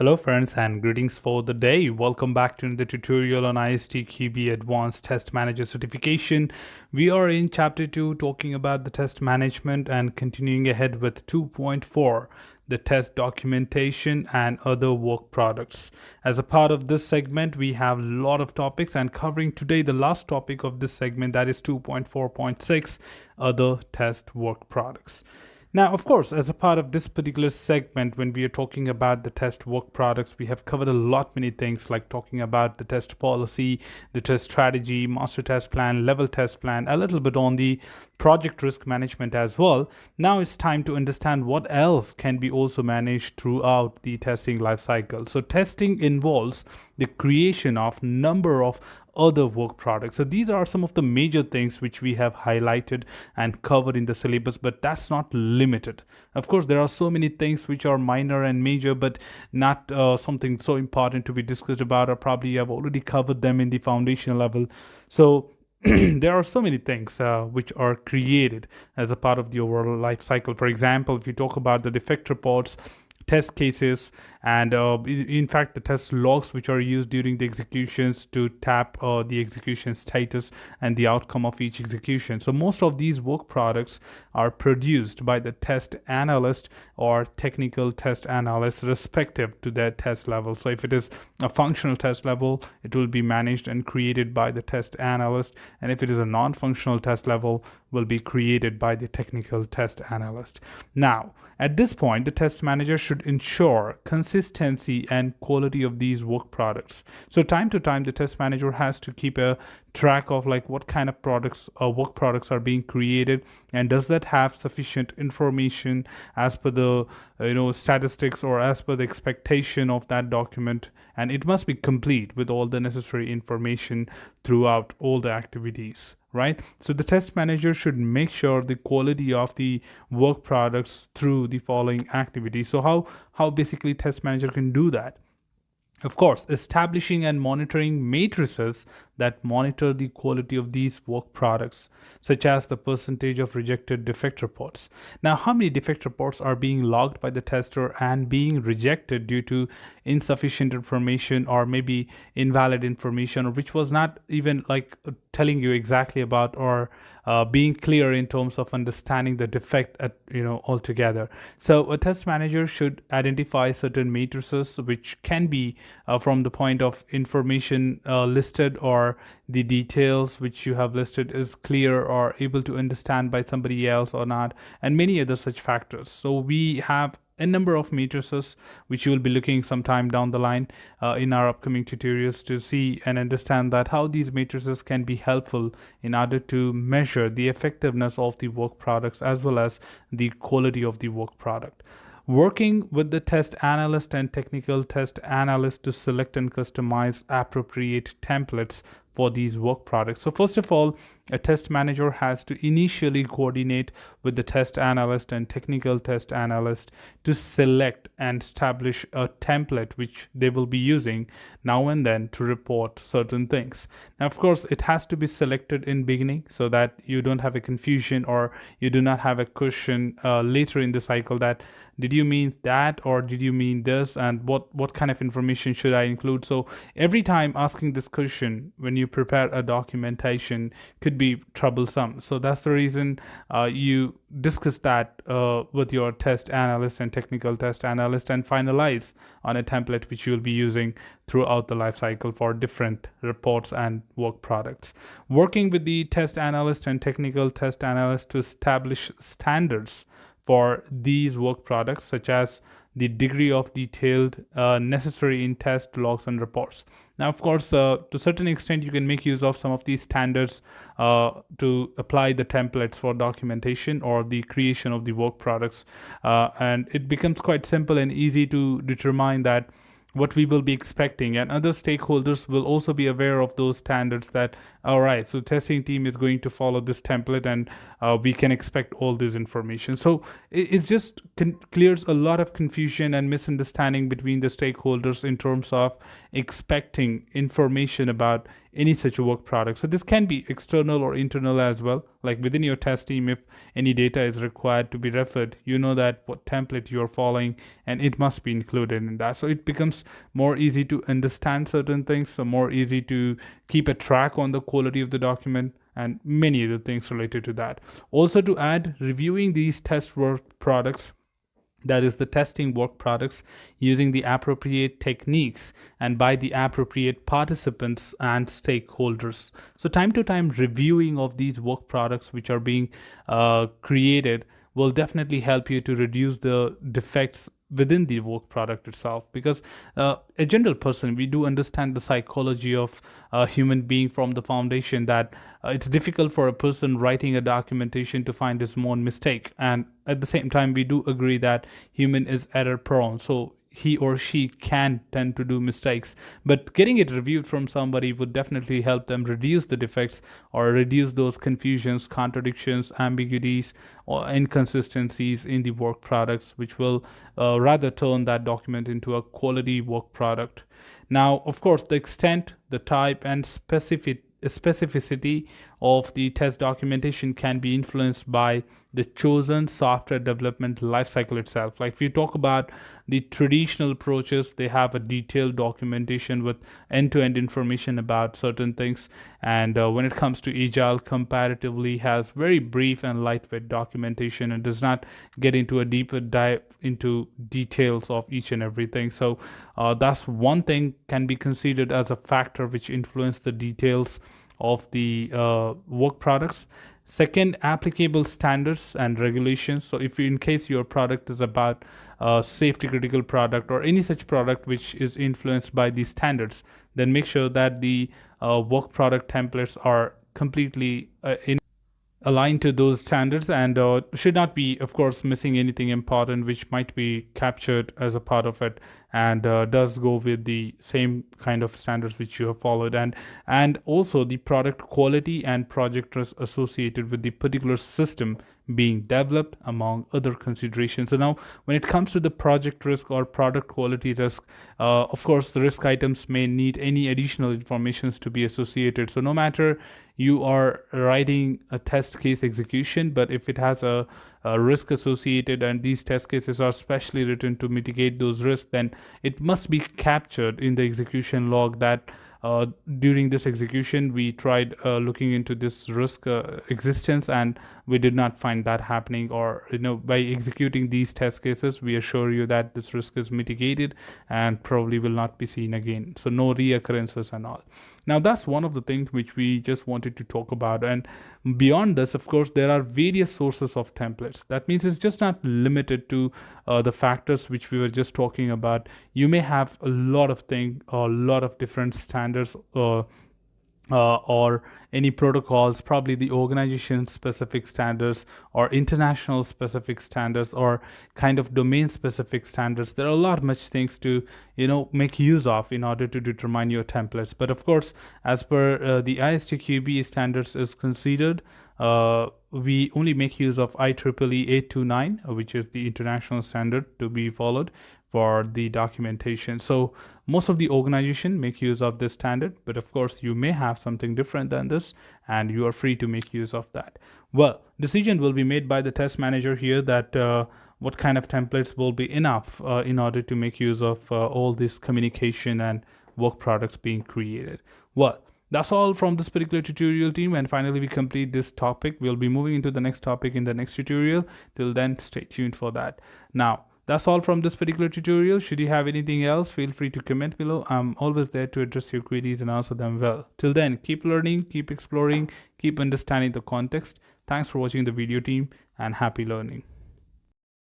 Hello friends and greetings for the day. Welcome back to the tutorial on ISTQB Advance Test Manager certification. We are in chapter 2 talking about the test management and continuing ahead with 2.4, the test documentation and other work products. As a part of this segment, we have a lot of topics and covering today the last topic of this segment, that is 2.4.6, other test work products. Now, of course, as a part of this particular segment, when we are talking about the test work products, we have covered a lot many things like talking about the test policy, the test strategy, master test plan, level test plan, a little bit on the project risk management as well. Now it's time to understand what else can be also managed throughout the testing lifecycle. So testing involves the creation of number of other work products. So these are some of the major things which we have highlighted and covered in the syllabus, but that's not limited. Of course, there are so many things which are minor and major, but not something so important to be discussed about, or probably you have already covered them in the foundational level. So there are so many things which are created as a part of the overall life cycle. For example, if you talk about the defect reports, test cases, and in fact the test logs which are used during the executions to tap the execution status and the outcome of each execution. So most of these work products are produced by the test analyst or technical test analyst respective to their test level. So if it is a functional test level, it will be managed and created by the test analyst, and if it is a non-functional test level, will be created by the technical test analyst. Now at this point, the test manager should ensure consistency and quality of these work products. So time to time, the test manager has to keep a track of like what kind of products or work products are being created, and does that have sufficient information as per the statistics or as per the expectation of that document, and it must be complete with all the necessary information throughout all the activities, right? So the test manager should make sure the quality of the work products through the following activities. So how basically test manager can do that? Of course, establishing and monitoring matrices that monitor the quality of these work products, such as the percentage of rejected defect reports. Now, how many defect reports are being logged by the tester and being rejected due to insufficient information or maybe invalid information, or which was not even like telling you exactly about, or being clear in terms of understanding the defect at altogether. So a test manager should identify certain matrices which can be from the point of information listed, or the details which you have listed is clear or able to understand by somebody else or not, and many other such factors. So we have a number of matrices which you will be looking sometime down the line in our upcoming tutorials to see and understand that how these matrices can be helpful in order to measure the effectiveness of the work products as well as the quality of the work product. Working with the test analyst and technical test analyst to select and customize appropriate templates for these work products. So first of all, a test manager has to initially coordinate with the test analyst and technical test analyst to select and establish a template which they will be using now and then to report certain things. Now, of course, it has to be selected in beginning so that you don't have a confusion or you do not have a question later in the cycle that did you mean that or did you mean this, and what kind of information should I include. So every time asking this question when you prepare a documentation could be troublesome. So that's the reason you discuss that with your test analyst and technical test analyst and finalize on a template which you will be using throughout the life cycle for different reports and work products. Working with the test analyst and technical test analyst to establish standards for these work products, such as the degree of detailed necessary in test logs and reports. Now, of course, to a certain extent, you can make use of some of these standards to apply the templates for documentation or the creation of the work products. And it becomes quite simple and easy to determine that what we will be expecting, and other stakeholders will also be aware of those standards, that all right, so testing team is going to follow this template, and we can expect all this information. So it just clears a lot of confusion and misunderstanding between the stakeholders in terms of expecting information about any such work product. So this can be external or internal as well. Like within your test team, if any data is required to be referred, you know that what template you're following, and it must be included in that. So it becomes more easy to understand certain things, so more easy to keep a track on the quality of the document, and many other things related to that. Also, to add, reviewing these test work products, that is the testing work products, using the appropriate techniques and by the appropriate participants and stakeholders. So time to time reviewing of these work products which are being created will definitely help you to reduce the defects within the work product itself, because a general person, we do understand the psychology of a human being from the foundation, that it's difficult for a person writing a documentation to find his own mistake, and at the same time we do agree that human is error prone, so he or she can tend to do mistakes, but getting it reviewed from somebody would definitely help them reduce the defects, or reduce those confusions, contradictions, ambiguities, or inconsistencies in the work products, which will rather turn that document into a quality work product. Now, of course, the extent, the type, and specificity of the test documentation can be influenced by the chosen software development lifecycle itself. Like if you talk about the traditional approaches, they have a detailed documentation with end-to-end information about certain things, and when it comes to agile, comparatively has very brief and lightweight documentation and does not get into a deeper dive into details of each and everything. So that's one thing can be considered as a factor which influence the details of the work products. Second, applicable standards and regulations. So if in case your product is about safety critical product or any such product which is influenced by these standards, then make sure that the work product templates are completely aligned to those standards, and should not be, of course, missing anything important which might be captured as a part of it, and does go with the same kind of standards which you have followed, and also the product quality and project risk associated with the particular system being developed, among other considerations. So now when it comes to the project risk or product quality risk, of course the risk items may need any additional informations to be associated. So no matter you are writing a test case execution, but if it has a risk associated and these test cases are specially written to mitigate those risks, then it must be captured in the execution log that during this execution we tried looking into this risk existence, and we did not find that happening, or by executing these test cases we assure you that this risk is mitigated and probably will not be seen again, so no reoccurrences and all. Now that's one of the things which we just wanted to talk about, and beyond this, of course, there are various sources of templates. That means it's just not limited to the factors which we were just talking about. You may have a lot of things, a lot of different standards or any protocols, probably the organization specific standards or international specific standards or kind of domain specific standards. There are a lot much things to make use of in order to determine your templates. But of course, as per the ISTQB standards is considered, we only make use of IEEE 829, which is the international standard to be followed for the documentation. So most of the organization make use of this standard, but of course you may have something different than this, and you are free to make use of that. Well, decision will be made by the test manager here that what kind of templates will be enough in order to make use of all this communication and work products being created. Well, that's all from this particular tutorial team, and finally we complete this topic. We'll be moving into the next topic in the next tutorial. Till then, stay tuned for that. Now, that's all from this particular tutorial. Should you have anything else, feel free to comment below. I'm always there to address your queries and answer them well. Till then, keep learning, keep exploring, keep understanding the context. Thanks for watching the video team, and happy learning.